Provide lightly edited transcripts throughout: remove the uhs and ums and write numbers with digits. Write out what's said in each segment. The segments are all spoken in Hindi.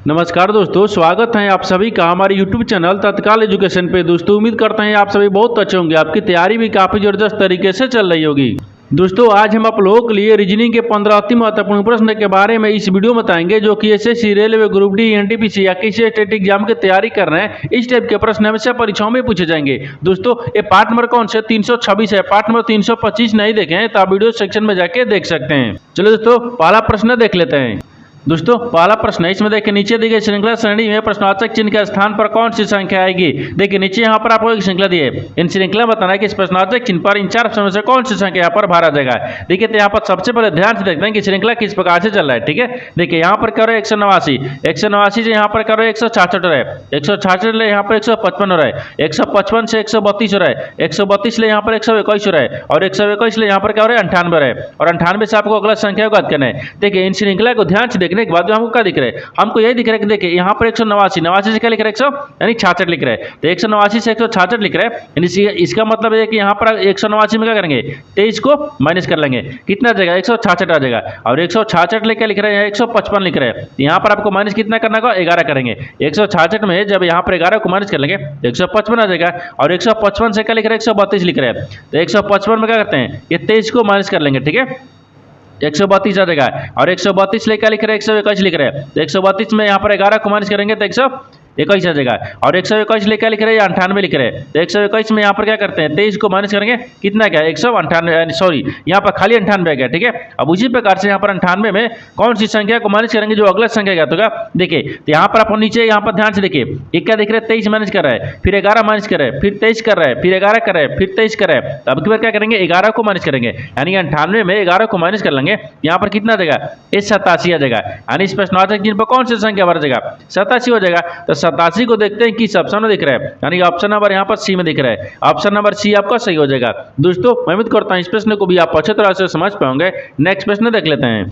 नमस्कार दोस्तों, स्वागत है आप सभी का हमारे YouTube चैनल तत्काल एजुकेशन पे। दोस्तों उम्मीद करते हैं आप सभी बहुत अच्छे होंगे, आपकी तैयारी भी काफ़ी ज़बरदस्त तरीके से चल रही होगी। दोस्तों आज हम आप लोगों के लिए रीजनिंग के 15 अति महत्वपूर्ण प्रश्न के बारे में इस वीडियो में बताएंगे, जो कि SSC, railway, group D, NTPC या किसी स्टेट एग्जाम की तैयारी कर रहे हैं। इस टाइप के प्रश्न हमेशा परीक्षाओं में पूछे जाएंगे। दोस्तों ये पार्ट नंबर कौन से 326 है, पार्ट नंबर 325 नहीं देखे हैं तो आप वीडियो सेक्शन में जाके देख सकते हैं। चलो दोस्तों पहला प्रश्न देख लेते हैं। दोस्तों पहला प्रश्न है, इसमें देखिए नीचे दी गई श्रृंखला श्रेणी में प्रश्नवाचक चिन्ह के स्थान पर कौन सी संख्या आएगी। देखिए नीचे यहाँ पर आपको एक श्रृंखला दी है, इन श्रृंखला बताना है कि इस प्रश्नवाचक चिन्ह पर इन 4 ऑप्शन से कौन सी संख्या यहाँ पर भरा जाएगा। देखिए तो यहाँ पर सबसे पहले ध्यान से देखते हैं कि श्रृंखला किस प्रकार से चल रहा है। ठीक है, देखिए यहाँ पर करो 189 से यहाँ पर करो 166 हो रहा है, 166 ले यहाँ पर 155 हो रहा है, 155 से 132 हो रहा है, 132 ले यहाँ पर 121 हो रहा है और 121 ले यहाँ पर क्या हो रहा है 98 है और 98 से आपको अगला संख्या को याद करना है। देखिए इन श्रृंखला को ध्यान से देखने के बाद हमको क्या दिख रहा है, हमको यही दिख रहा है कि देखिए यहाँ पर 189 से क्या लिख रहा है 100 यानी 66 लिख रहा है, तो 189 से 166 लिख रहा है। इसका मतलब है कि यहाँ पर 189 में क्या करेंगे 23 को माइनस कर लेंगे, कितना आ जाएगा 166 आ जाएगा और 166 ले क्या लिख रहे हैं 155 लिख रहे हैं। यहाँ पर आपको माइनस कितना करना होगा 11 करेंगे। 166 में जब यहाँ पर 11 को माइनस कर लेंगे तो 155 आ जाएगा और 155 से क्या लिख रहे हैं 132 लिख रहे हैं, तो 155 में क्या करते हैं ये 23 को माइनस कर लेंगे। ठीक है, 132 आ जाएगा और 132 ले क्या लिख रहे हैं 121 लिख रहे हैं, तो 132 में यहाँ पर 11 को माइनस करेंगे तो 121 आ जाएगा और 121 ले क्या लिख रहे हैं 98 लिख रहे हैं, तो 121 में यहाँ पर क्या करते हैं 23 को माइनस करेंगे कितना क्या 198 सॉरी यहाँ पर खाली 98 आ गया। ठीक है, अब उसी प्रकार से यहाँ पर 98 में कौन सी संख्या को माइनस करेंगे जो अगला संख्या ज्ञात होगा। देखिए तो यहाँ पर आप नीचे यहाँ पर ध्यान से देखिए एक क्या दिख रहा है 23 माइनस कर रहा है, फिर 11 माइनस कर रहा है, फिर 23 कर रहा है, फिर 11 कर रहा है, फिर 23 कर रहा है, तो अब की बार क्या करेंगे 11 को माइनस करेंगे, यानी 98 में 11 को माइनस कर लेंगे, यहाँ पर कितना आ जाएगा 87 आ जाएगा, यानी इस प्रश्नवाचक चिन्ह पर कौन सी संख्या भर जाएगा 87 हो जाएगा। तो 87 को देखते हैं किस ऑप्शन में दिख रहा है, यानी ऑप्शन नंबर यहाँ पर सी में दिख रहा है, ऑप्शन नंबर सी आपका सही हो जाएगा। दोस्तों मैं उम्मीद करता हूँ इस प्रश्न को भी आप अच्छे तरह से समझ पाओगे। नेक्स्ट प्रश्न देख लेते हैं।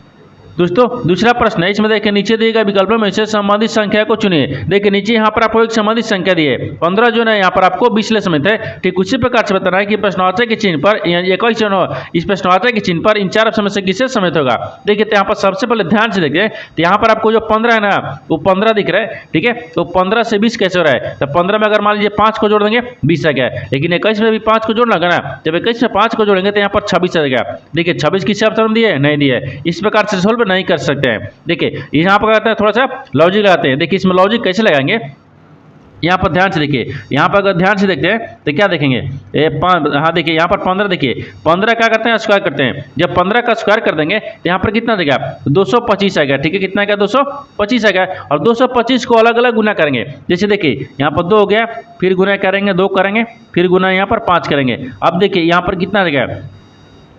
दोस्तों दूसरा प्रश्न है, इसमें देखिए नीचे दिए गए विकल्पों में से संबंधित संख्या को चुनिए। देखिए नीचे यहाँ पर आपको एक संबंधित संख्या दी है 15 जो है यहाँ पर आपको 20 ले समित है। ठीक उसी प्रकार से बताना है कि प्रश्नवाचक के चिन्ह पर 21 जो इस प्रश्नवाचक के चिन्ह पर इन 4 ऑप्शन में से किससे समित होगा। देखिए तो यहाँ पर सबसे पहले ध्यान से देखिए तो यहाँ पर आपको जो 15 है ना वो 15 दिख रहा है। ठीक है, तो 15 से 20 कैसे हो रहा है, तो 15 में अगर मान लीजिए 5 को जोड़ देंगे 20 आ गया, लेकिन 21 में भी 5 को जोड़ना होगा ना, जब 21 में 5 को जोड़ेंगे तो यहाँ पर 26 आ जाएगा। देखिए 26 किसी ऑप्शन में दिए नहीं दिए, इस प्रकार से सोल्व नहीं कर सकते हैं। देखिए यहाँ पर करते हैं थोड़ा सा लॉजिक लगाते हैं। देखिए इसमें लॉजिक कैसे लगाएंगे, यहाँ पर ध्यान से देखिए, यहाँ पर अगर ध्यान से देखते हैं तो क्या देखेंगे हाँ देखिए यहाँ पर 15 देखिए 15 क्या करते हैं स्क्वायर करते हैं, जब 15 का स्क्वायर कर देंगे तो यहाँ पर कितना देगा 225 आएगा। ठीक है, कितना क्या 225 आएगा और 225 को अलग अलग गुना करेंगे। जैसे देखिए यहाँ पर 2 हो गया, फिर गुना करेंगे 2 करेंगे, फिर गुना यहाँ पर 5 करेंगे। अब देखिए यहाँ पर कितना देगा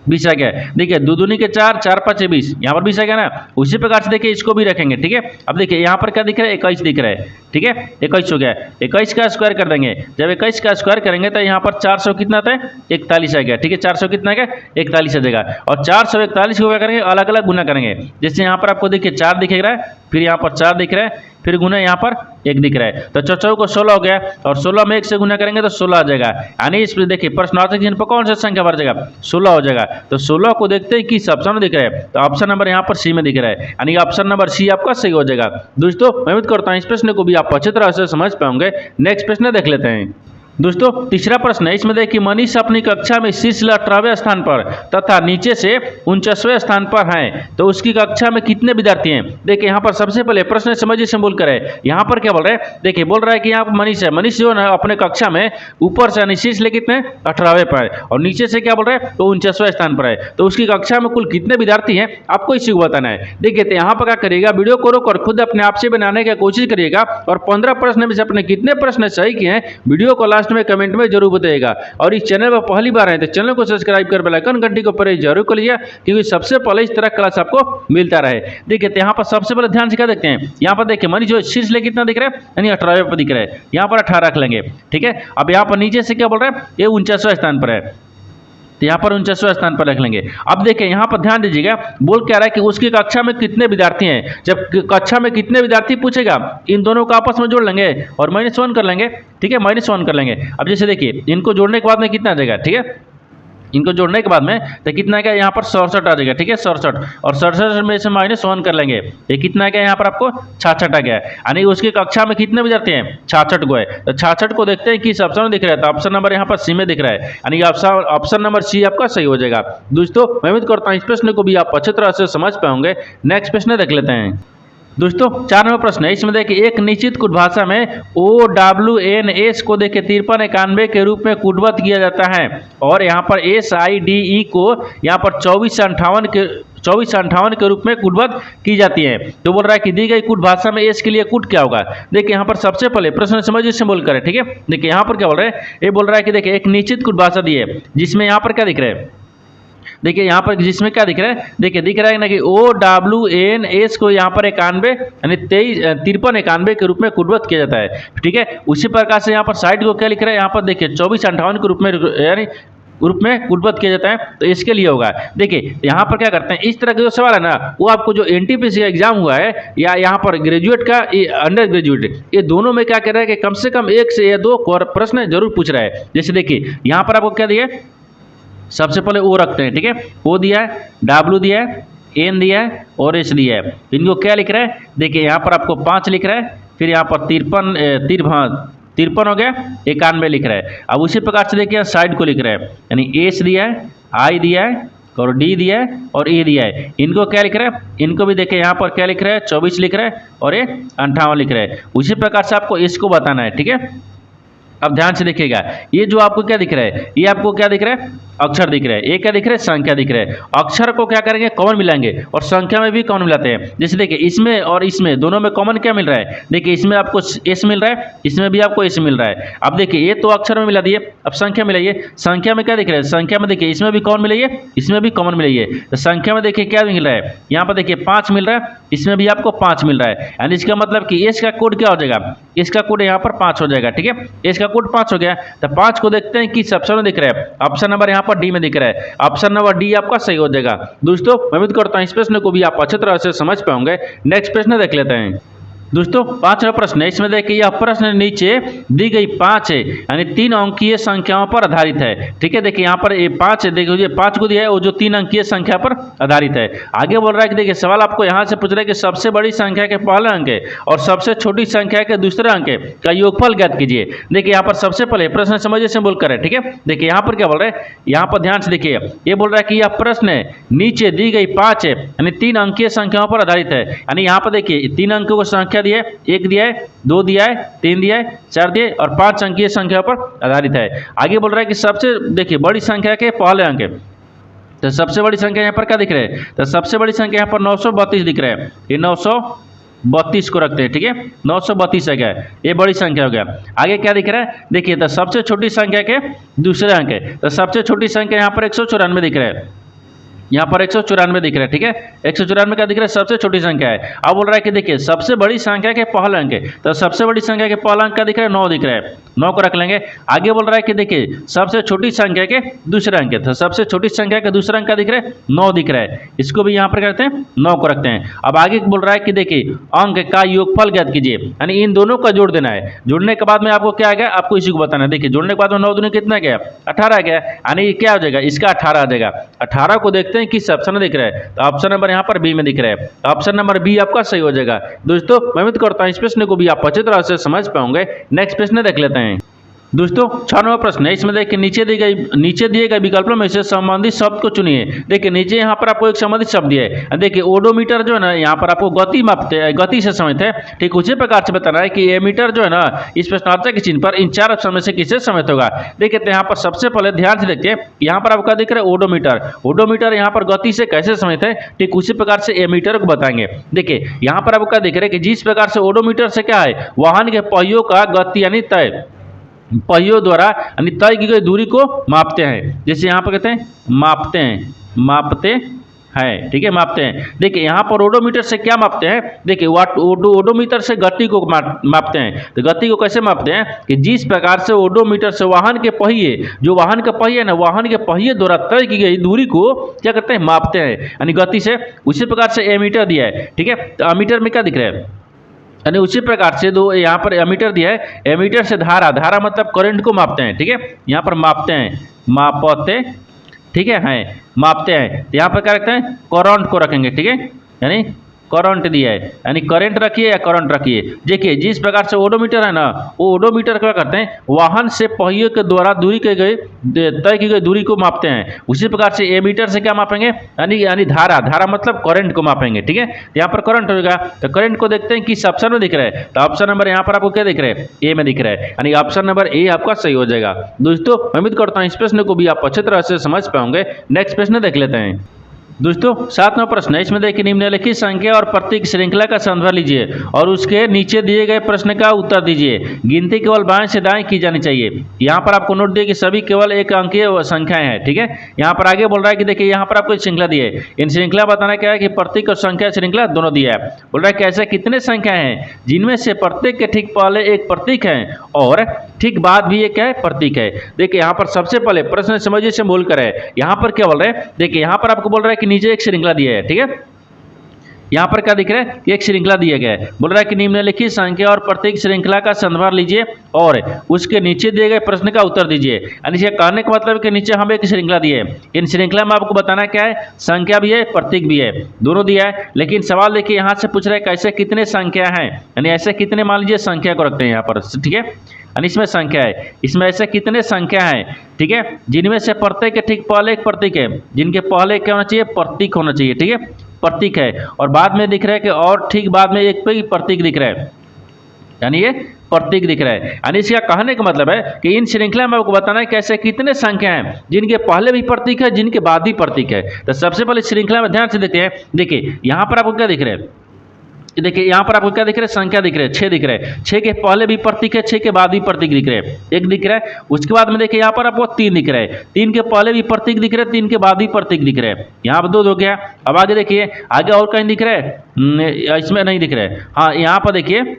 20 आ गया। देखिए 2 दूनी के 4, 4 5 20, यहाँ पर 20 आ गया ना। उसी प्रकार से देखिए इसको भी रखेंगे। ठीक है, अब देखिए यहाँ पर क्या दिख रहा है 21 दिख रहा है। ठीक है, 21 हो गया, 21 का स्क्वायर कर देंगे, जब 21 का स्क्वायर करेंगे तो यहाँ पर 400 कितना आता है 41 आ गया। ठीक है, 400 कितना आ गया 41 आ जाएगा और 441 को क्या करेंगे अलग अलग गुना करेंगे। जैसे यहाँ पर आपको देखिए 4 दिख रहा है, फिर यहाँ पर 4 दिख रहा है, फिर गुना यहाँ पर 1 दिख रहा है, तो 4 को 16 हो गया और 16 में 1 से गुना करेंगे तो 16 आ जाएगा। यानी इस देखिए प्रश्नवाचक चिन्ह पर कौन सा संख्या भर जाएगा 16 हो जाएगा। तो 16 को देखते हैं किस ऑप्शन में दिख रहा है, तो ऑप्शन नंबर यहाँ पर सी में दिख रहा है, यानी ऑप्शन नंबर सी आपका सही हो जाएगा। दोस्तों मैं उम्मीद करता हूँ इस प्रश्न को भी आप अच्छी तरह से समझ पाओगे। नेक्स्ट प्रश्न देख लेते हैं। दोस्तों तीसरा प्रश्न है, इसमें देखिए मनीष अपनी कक्षा में शीर्ष 18वें स्थान पर तथा नीचे से 49वें स्थान पर हैं, तो उसकी कक्षा में कितने विद्यार्थी हैं। देखिए यहाँ पर सबसे पहले प्रश्न समझिए से बोल कर है, यहाँ पर क्या बोल रहे हैं, देखिए बोल रहा है कि यहाँ पर मनीष है, मनीष जो है अपने कक्षा में ऊपर से शीर्ष ले कितने 18वें पर और नीचे से क्या बोल रहे हैं तो 49वें स्थान पर है, तो उसकी कक्षा में कुल कितने विद्यार्थी हैं आपको इसी को बताना है। देखिए तो यहाँ पर क्या करिएगा, वीडियो को रोक और खुद अपने आप से बनाने की कोशिश करिएगा और 15 प्रश्न में से अपने कितने प्रश्न सही किए हैं वीडियो को लास्ट में कमेंट में जरूर बताइएगा। और इस चैनल पर पहली बार आए तो चैनल को सब्सक्राइब कर बेल आइकन घंटी को प्रेस जरूर कर लीजिए, क्योंकि सबसे पहले इस तरह क्लास आपको मिलता रहे। देखिए तो यहाँ पर सबसे पहले ध्यान से क्या देखते हैं, यहाँ पर देखिए मनीष जो शीर्ष ले कितना दिख रहा है यानी 18वें पर दिख रहा है, यहाँ पर 18 रख लेंगे। ठीक है, अब यहाँ पर नीचे से क्या बोल रहा है ये 49वें स्थान पर है, तो यहाँ पर 49वें स्थान पर रख लेंगे। अब देखिए यहाँ पर ध्यान दीजिएगा, बोल क्या रहा है कि उसकी कक्षा में कितने विद्यार्थी हैं। जब कक्षा में कितने विद्यार्थी पूछेगा इन दोनों को आपस में जोड़ लेंगे और -1 कर लेंगे। ठीक है, -1 कर लेंगे। अब जैसे देखिए इनको जोड़ने के बाद में कितना आ जाएगा, ठीक है इनको जोड़ने के बाद में तो कितना क्या यहाँ पर 67 आ जाएगा, ठीक है 67, और 67 में से -1 कर लेंगे, ये कितना क्या यहाँ पर आपको 66 आ गया। यानी उसकी कक्षा में कितने विद्यार्थी हैं, 66 को है। तो 66 को देखते हैं किस ऑप्शन में दिख रहा है, तो ऑप्शन नंबर यहाँ पर सी में दिख रहा है, यानी ऑप्शन नंबर सी आपका सही हो जाएगा। दोस्तों मैं उम्मीद करता हूँ इस प्रश्न को भी आप अच्छी तरह से समझ पाओगे। नेक्स्ट प्रश्न देख लेते हैं। दोस्तों 4 नंबर प्रश्न है, इसमें देखिए एक निश्चित कुट भाषा में OWNS को देखिए 5391 के रूप में कूटबद्ध किया जाता है, और यहाँ पर SIDE को यहाँ पर 2458 के रूप में कूटबद्ध की जाती है। तो बोल रहा है कि दी गई कूट भाषा में एस के लिए कूट क्या होगा। देखिए यहाँ पर सबसे पहले प्रश्न समझिए से बोल कर, ठीक है। देखिए यहाँ पर क्या बोल रहे हैं, ये बोल रहा है कि देखिए एक निश्चित कुट भाषा दी है जिसमें यहाँ पर क्या दिख रहा है, देखिए यहाँ पर जिसमें क्या दिख रहा है, देखिए दिख रहा है ना कि OWNS को यहाँ पर 91 यानी 5391 के रूप में कूटबद्ध किया जाता है, ठीक है। उसी प्रकार से यहाँ पर साइड को क्या लिख रहा है, यहाँ पर देखिए 2458 के रूप में यानी ग्रुप में कूटबद्ध किया जाता है, तो इसके लिए होगा। देखिए यहाँ पर क्या करते हैं, इस तरह का जो सवाल है ना वो आपको जो NTPC का एग्जाम हुआ है या यहाँ पर ग्रेजुएट का अंडर ग्रेजुएट, ये दोनों में क्या कर रहा है कि कम से कम 1 से या 2 प्रश्न जरूर पूछ रहा है। जैसे देखिए यहाँ पर आपको क्या दिया, सबसे पहले O रखते हैं, ठीक है। O दिया है, W दिया है, N दिया है और S दिया है। इनको क्या लिख रहा है, देखिए यहाँ पर आपको 5 लिख रहा है, फिर यहाँ पर 53 हो गया, 91 लिख रहा है। अब उसी प्रकार से देखिए साइड को लिख रहा है, यानी S दिया है, I दिया है और D दिया है और A दिया है। इनको क्या लिख रहा है, इनको भी देखिए यहाँ पर क्या लिख रहा है, 24 लिख रहा है और ये 58 लिख रहा है। उसी प्रकार से आपको इसको बताना है, ठीक है। अब ध्यान से देखिएगा, ये जो आपको क्या दिख रहा है, ये आपको क्या दिख रहा है, अक्षर दिख रहा है, ये क्या दिख रहा है, संख्या दिख रहा है। अक्षर को क्या करेंगे, कॉमन मिलाएंगे, और संख्या में भी कॉमन मिलाते हैं। जैसे देखिए इसमें और इसमें दोनों में कॉमन क्या मिल रहा है, देखिए इसमें आपको S मिल रहा है, इसमें भी आपको S मिल रहा है। अब देखिए ये तो अक्षर में मिला दिए, अब संख्या मिलाइए, संख्या में क्या दिख रहा है, संख्या में देखिए इसमें भी कॉमन मिलाइए, इसमें भी कॉमन मिलाइए। तो संख्या में देखिए क्या मिल रहा है, यहाँ पर देखिए 5 मिल रहा है, इसमें भी आपको 5 मिल रहा है, यानी इसका मतलब कि S का कोड क्या हो जाएगा, इसका कोड यहाँ पर 5 हो जाएगा, ठीक है। S का कोड 5 हो गया, तो 5 को देखते हैं किस ऑप्शन में दिख रहा है, ऑप्शन नंबर यहाँ पर डी में दिख रहा है, ऑप्शन नंबर डी आपका सही हो जाएगा। दोस्तों मैं उम्मीद करता हूं इस प्रश्न को भी आप अच्छी तरह से समझ पाओगे। नेक्स्ट प्रश्न देख लेते हैं। दोस्तों 5वां प्रश्न है, इसमें देखिए यह प्रश्न नीचे दी गई 5 है, यानी 3 अंकीय संख्याओं पर आधारित है, ठीक है। देखिए यहाँ पर ये 5 है, देखिए 5 को दिया है वो जो 3 अंकीय संख्या पर आधारित है। आगे बोल रहा है कि देखिए सवाल आपको यहाँ से पूछ रहा है कि सबसे बड़ी संख्या के पहले अंक और सबसे छोटी संख्या के दूसरे अंक का योगफल ज्ञात कीजिए। देखिए यहाँ पर सबसे पहले प्रश्न समझिए से बोलकर है, ठीक है। देखिए यहाँ पर क्या बोल रहे हैं, यहाँ पर ध्यान से देखिए, ये बोल रहा है कि यह प्रश्न नीचे दी गई 5 है, यानी 3 अंकीय संख्याओं पर आधारित है। यानी यहाँ पर देखिए 3 अंकों को संख्या दिया है, 1 दिया है, 2 दिया है, 3 दिया है, 4 दिया है और 5 अंकीय संख्या पर आधारित है। आगे बोल रहा है कि सबसे देखिए बड़ी संख्या के पहले अंक, तो सबसे बड़ी संख्या यहाँ पर क्या दिख रहा है, तो सबसे बड़ी संख्या यहाँ पर 932 दिख रहा है, ये 932 को रखते हैं, ठीक है। 932 है क्या, ये बड़ी संख्या हो गया। आगे क्या दिख रहा है, देखिए तो सबसे छोटी संख्या के दूसरे अंक है, तो सबसे छोटी संख्या यहाँ पर 194 दिख रहा है, यहाँ पर 194 दिख रहा है, ठीक है। 194 का दिख रहा है, सबसे छोटी संख्या है। अब बोल रहा है कि देखिए सबसे बड़ी संख्या के पहले अंक, तो सबसे बड़ी संख्या के पहले अंक का दिख रहा है 9 दिख रहा है, 9 को रख लेंगे। आगे बोल रहा है कि देखिए सबसे छोटी संख्या के दूसरे अंक, तो सबसे छोटी संख्या के दूसरे अंक का दिख रहा है 9 दिख रहा है, इसको भी यहाँ पर करते हैं 9 को रखते हैं। अब आगे बोल रहा है कि देखिए अंक का योगफल ज्ञात कीजिए, यानी इन दोनों का जोड़ देना है। जोड़ने के बाद में आपको क्या आ गया, आपको इसी को बताना है। देखिए जोड़ने के बाद में 9 दूनी कितना गया, 18 गया, यानी ये क्या हो जाएगा, इसका 18 आ जाएगा। 18 को देखते हैं किस ऑप्शन में दिख रहा है, तो ऑप्शन नंबर यहाँ पर बी में दिख रहा है, ऑप्शन नंबर बी आपका सही हो जाएगा। दोस्तों मैं उम्मीद करता हूँ इस प्रश्न को भी आप अच्छी तरह से समझ पाओगे। नेक्स्ट प्रश्न देख लेते हैं। दोस्तों 6वां प्रश्न है, इसमें देखिए नीचे दिए गए विकल्पों में से संबंधित शब्द को चुनिए। देखिए नीचे यहाँ पर आपको एक संबंधित शब्द दिया है, देखिए ओडोमीटर जो है ना यहाँ पर आपको गति मापते हैं, गति से समझते हैं, ठीक उसी प्रकार से बताना है कि एमीटर जो है ना इस प्रश्नार्थक के चिन्ह पर इन 4 ऑप्शन में से किससे समझित होगा। देखिए तो यहाँ पर सबसे पहले ध्यान से देखिए, यहाँ पर आपका दिख रहा है ओडोमीटर, ओडोमीटर यहाँ पर गति से कैसे समझते हैं, ठीक उसी प्रकार से एमीटर को बताएंगे। देखिए यहाँ पर आपको दिख रहा है कि जिस प्रकार से ओडोमीटर से क्या है, वाहन के पहियों का गति यानी तय, पहियों द्वारा यानी तय की गई दूरी को मापते हैं। जैसे यहाँ पर कहते हैं मापते हैं, ठीक है, मापते हैं। देखिए यहाँ पर ओडोमीटर से क्या मापते हैं, देखिए ओडोमीटर से गति को मापते हैं। तो गति को कैसे मापते हैं कि जिस प्रकार से ओडोमीटर से वाहन के पहिए, जो वाहन का पहिए ना, वाहन के पहिए द्वारा तय की गई दूरी को क्या करते हैं, मापते हैं, यानी गति से। उसी प्रकार से एमीटर दिया है, ठीक है। तो एमीटर में क्या दिख रहा है, यानी उसी प्रकार से दो यहाँ पर एमीटर दिया है, एमीटर से धारा मतलब करंट को मापते हैं, ठीक है। यहाँ पर मापते हैं, मापते ठीक है मापते हैं, तो यहाँ पर क्या रखते हैं, करंट को रखेंगे, ठीक है, यानी करंट दिया है, यानी करंट रखिए या करंट रखिए। देखिए जिस प्रकार से ओडोमीटर है ना, वो ओडोमीटर क्या करते हैं, वाहन से पहिए के द्वारा दूरी के गए तय की गई दूरी को मापते हैं। उसी प्रकार से एमीटर से क्या मापेंगे, यानी यानी धारा मतलब करंट को मापेंगे, ठीक है। तो यहाँ पर करंट होगा, तो करंट को देखते हैं किस ऑप्शन में दिख रहा है, तो ऑप्शन नंबर यहाँ पर आपको क्या दिख रहा है, ए में दिख रहा है, यानी ऑप्शन नंबर ए आपका सही हो जाएगा। दोस्तों उम्मीद करता हूँ इस प्रश्न को भी आप अच्छी तरह से समझ पाओगे। नेक्स्ट प्रश्न देख लेते हैं। दोस्तों 7वां प्रश्न है, इसमें देखिए निम्नलिखित संख्या और प्रतीक श्रृंखला का संदर्भ लीजिए और उसके नीचे दिए गए प्रश्न का उत्तर दीजिए। गिनती केवल बाएं से दाएं की जानी चाहिए। यहाँ पर आपको नोट दिए कि सभी केवल एक अंकीय संख्याएं हैं, ठीक है। यहाँ पर आगे बोल रहा है कि देखिए यहाँ पर आपको श्रृंखला दी है, इन श्रृंखला बताना क्या है कि प्रतीक और संख्या श्रृंखला दोनों दिया है। बोल रहा है कि ऐसे कितने संख्याएं हैं जिनमें से प्रत्येक के ठीक पहले एक प्रतीक है और ठीक बाद भी एक क्या है, प्रतीक है। देखिए यहाँ पर सबसे पहले प्रश्न समझिए से बोल कर है, यहाँ पर क्या बोल रहे हैं, देखिए यहाँ पर आपको बोल रहा है कि नीचे एक श्रृंखला दिया है, ठीक है। यहाँ पर क्या दिख रहा है, एक श्रृंखला दिया गया है। बोल रहा है कि निम्नलिखित संख्या और प्रतीक श्रृंखला का संदर्भ लीजिए और उसके नीचे दिए गए प्रश्न का उत्तर दीजिए। यानी ये कहने का मतलब कि नीचे हमें एक श्रृंखला दी है, इन श्रृंखला में आपको बताना क्या है, संख्या भी है प्रतीक भी है, दोनों दिया है। लेकिन सवाल देखिए यहाँ से पूछ रहा है कैसे कितने संख्या है, यानी ऐसे कितने, मान लीजिए संख्या को रखते हैं यहाँ पर, ठीक है, यानी इसमें संख्या है, इसमें ऐसे कितने संख्या है, ठीक है, जिनमें से प्रत्येक के ठीक पहले एक प्रतीक है, जिनके पहले क्या होना चाहिए, प्रतीक होना चाहिए, ठीक है, प्रतीक है। और बाद में दिख रहा है कि और ठीक बाद में एक पे ही प्रतीक दिख रहा है, यानी ये प्रतीक दिख रहा है। यानी इसका कहने का मतलब है कि इन श्रृंखला में आपको बताना है कैसे कितने संख्या हैं जिनके पहले भी प्रतीक है, जिनके बाद भी प्रतीक है। तो सबसे पहले श्रृंखला में ध्यान से देखते हैं। देखिए यहाँ पर आपको क्या दिख रहा है, देखिए यहाँ पर आपको क्या दिख रहा है, संख्या दिख रहा है, 6 दिख रहा है, 6 के पहले भी प्रतीक है, 6 के बाद भी प्रतीक दिख रहा है, एक दिख रहा है। उसके बाद में देखिए यहाँ पर आपको 3 दिख रहा है, 3 के पहले भी प्रतीक दिख रहा है, 3 के बाद भी प्रतीक दिख रहा है। यहाँ पर 2 हो गया। अब आगे देखिए, आगे और कहीं दिख रहा है, इसमें नहीं दिख रहा है। हाँ यहाँ पर देखिए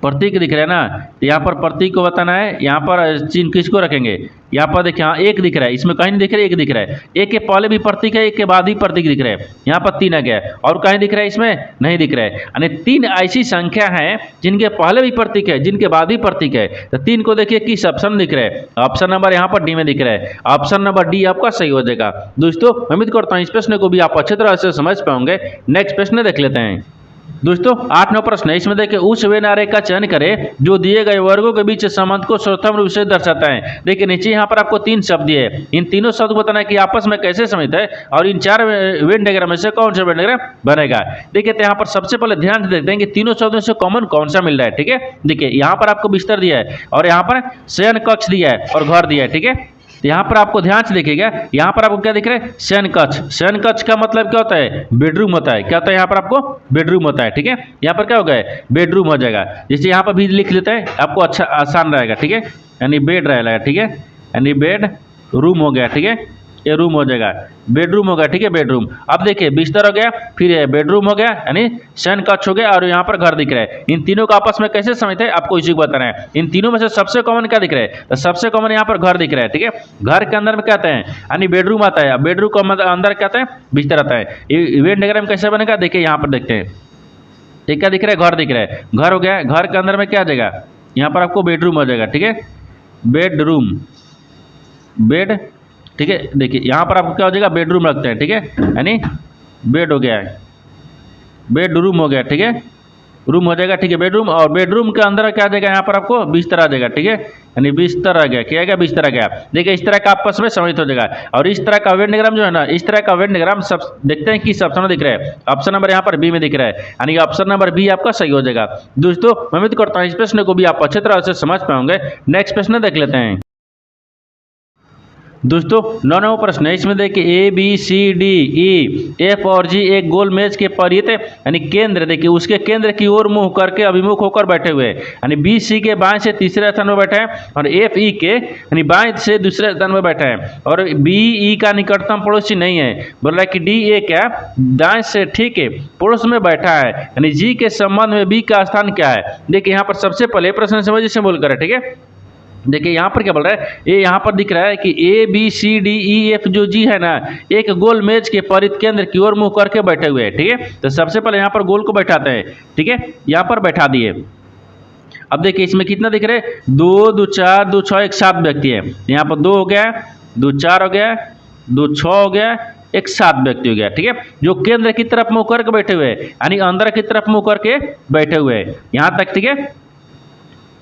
प्रतीक दिख रहा है ना, यहाँ पर प्रतीक को बताना है, यहाँ पर चिन्ह किसको रखेंगे, यहाँ पर देखिए हाँ एक दिख रहा है, इसमें कहीं नहीं दिख रहा है, एक दिख रहा है, एक के पहले भी प्रतीक है, एक के बाद भी प्रतीक दिख रहा है। यहाँ पर 3 आ गया और कहीं दिख रहा है, इसमें नहीं दिख रहा है। यानी 3 ऐसी संख्या है जिनके पहले भी प्रतीक है, जिनके बाद भी प्रतीक है। तो 3 को देखिए किस ऑप्शन दिख रहा है, ऑप्शन नंबर यहाँ पर डी में दिख रहा है, ऑप्शन नंबर डी आपका सही हो जाएगा। दोस्तों उम्मीद करता हूँ इस प्रश्न को भी आप अच्छी तरह से समझ पाओगे। नेक्स्ट प्रश्न देख लेते हैं। दोस्तों 8वां प्रश्न है, इसमें देखिए उस वेन आरेख का चयन करें जो दिए गए वर्गों के बीच संबंध को सर्वोत्तम रूप से दर्शाता है। देखिए नीचे यहाँ पर आपको 3 शब्द दिए हैं, इन तीनों शब्द को बताना है कि आपस में कैसे संबंधित है और इन 4 वेन डायग्राम में से कौन सा वेन डायग्राम बनेगा। देखिए तो यहाँ पर सबसे पहले ध्यान से देखते हैं कि तीनों शब्दों से कॉमन कौन सा मिल रहा है, ठीक है। देखिए यहाँ पर आपको बिस्तर दिया है और यहाँ पर शयन कक्ष दिया है और घर दिया है, ठीक है। तो यहाँ पर आपको ध्यान से देखिएगा, यहाँ पर आपको क्या दिख रहा है, शयन कक्ष। शयन कक्ष का मतलब क्या होता है, बेडरूम होता है। क्या होता है, यहाँ पर आपको बेडरूम होता है, ठीक है। यहाँ पर क्या हो गया, बेडरूम हो जाएगा। जैसे यहाँ पर भी लिख लेते हैं, आपको अच्छा आसान रहेगा, ठीक है, यानी बेड रहेगा, ठीक है, यानी बेड रूम हो गया, ठीक है, ये रूम हो जाएगा, बेडरूम हो गया, ठीक है, बेडरूम। अब देखिए बिस्तर हो गया, फिर बेडरूम हो गया, यानी शयन कक्ष हो गया और यहाँ पर घर दिख रहा है। इन तीनों का आपस में कैसे समझते हैं, आपको इसी को बताना है। इन तीनों में से सबसे कॉमन क्या दिख रहा है, तो सबसे कॉमन यहाँ पर घर दिख रहा है, ठीक है। घर के अंदर में क्या आता है, यानी बेडरूम आता है, बेडरूम के अंदर क्या आता है, बिस्तर आता है। वेन डायग्राम कैसे बनेगा, देखिए यहाँ पर देखते हैं, ये क्या दिख रहा है, घर दिख रहा है, घर हो गया। घर के अंदर में क्या आ जाएगा, यहाँ पर आपको बेडरूम हो जाएगा, ठीक है, बेडरूम, बेड, ठीक है। देखिए यहाँ पर आपको क्या हो जाएगा, बेडरूम रखते हैं, ठीक है, यानी बेड हो गया है, बेडरूम हो गया, ठीक है, रूम हो जाएगा, ठीक है, बेडरूम। और बेडरूम के अंदर क्या आ जाएगा, यहाँ पर आपको बिस्तर आ जाएगा, ठीक है, यानी बिस्तर आ गया, क्या आ गया, बिस्तर आ गया। देखिए इस तरह का आपस में सम्मिलित हो जाएगा। और इस तरह का वेन डायग्राम जो है ना, इस तरह का वेन डायग्राम सब देखते हैं किस ऑप्शन में दिख रहा है, ऑप्शन नंबर यहाँ पर बी में दिख रहा है, यानी ऑप्शन नंबर बी आपका सही हो जाएगा। दोस्तों मैं उम्मीद करता हूँ इस प्रश्न को भी आप अच्छी तरह से समझ पाओगे। नेक्स्ट प्रश्न देख लेते हैं। दोस्तों 9वां प्रश्न है, इसमें देखिए A B C D E F और जी एक गोल मेज के परित यानी केंद्र, देखिए उसके केंद्र की ओर मुंह करके अभिमुख होकर बैठे हुए हैं। यानी बी सी के बाएं से तीसरे स्थान में बैठा है और एफ ई के यानी बाएं से दूसरे स्थान में बैठा है और बी ई का निकटतम पड़ोसी नहीं है। बोल रहा है कि डी ए क्या दाएं से ठीक है पड़ोस में बैठा है, यानी जी के संबंध में बी का स्थान क्या है। देखिए यहाँ पर सबसे पहले प्रश्न समझिए से बोल कर, ठीक है। देखिए यहाँ पर क्या बोल रहा है, ये यहाँ पर दिख रहा है कि A B C D E F जो जी है ना, एक गोल मेज के परित केंद्र की ओर मुंह करके बैठे हुए हैं, ठीक है। तो सबसे पहले यहाँ पर गोल को बैठाते हैं, ठीक है, यहाँ पर बैठा दिए। अब देखिए इसमें कितना दिख रहा है, 2 2 4 2 6 1 7 व्यक्ति है। यहाँ पर 2 हो गया, 2 4 हो गया, दो 6 हो गया, एक 7 व्यक्ति हो गया। ठीक है, जो केंद्र की तरफ मुंह करके बैठे हुए हैं, यानी अंदर की तरफ मुंह करके बैठे हुए हैं, यहाँ तक। ठीक है,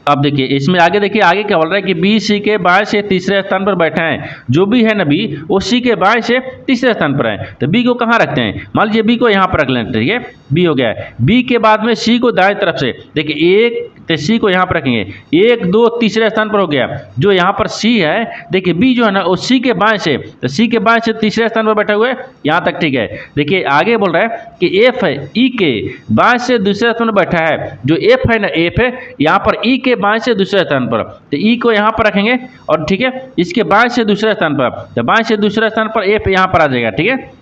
अब देखिए इसमें आगे देखिए, आगे क्या बोल रहा है कि बी सी के बाएं से तीसरे स्थान पर बैठे हैं। जो भी है ना बी, वो सी के बाएं से तीसरे स्थान पर है। तो बी को कहाँ रखते हैं? मान लीजिए बी को यहाँ पर रख लेते हैं। ठीक है, बी हो गया है। बी के बाद में सी को दाएं तरफ से, देखिए एक, तो सी को यहाँ पर रखेंगे, 1 2 तीसरे स्थान पर हो गया। जो यहाँ पर सी है, देखिए बी जो है ना वो सी के बाएं से, तो सी के बाएं से तीसरे स्थान पर बैठा हुआ है, यहाँ तक। ठीक है, देखिए आगे बोल रहा है कि एफ है ई के बाएं से दूसरे स्थान पर बैठा है। जो एफ है ना, एफ है यहाँ पर ई के बाएं से दूसरे स्थान पर, तो ई को यहाँ पर रखेंगे। और ठीक है, इसके बाएं से दूसरे स्थान पर, तो बाएं से दूसरे स्थान पर एफ यहाँ पर आ जाएगा। ठीक है,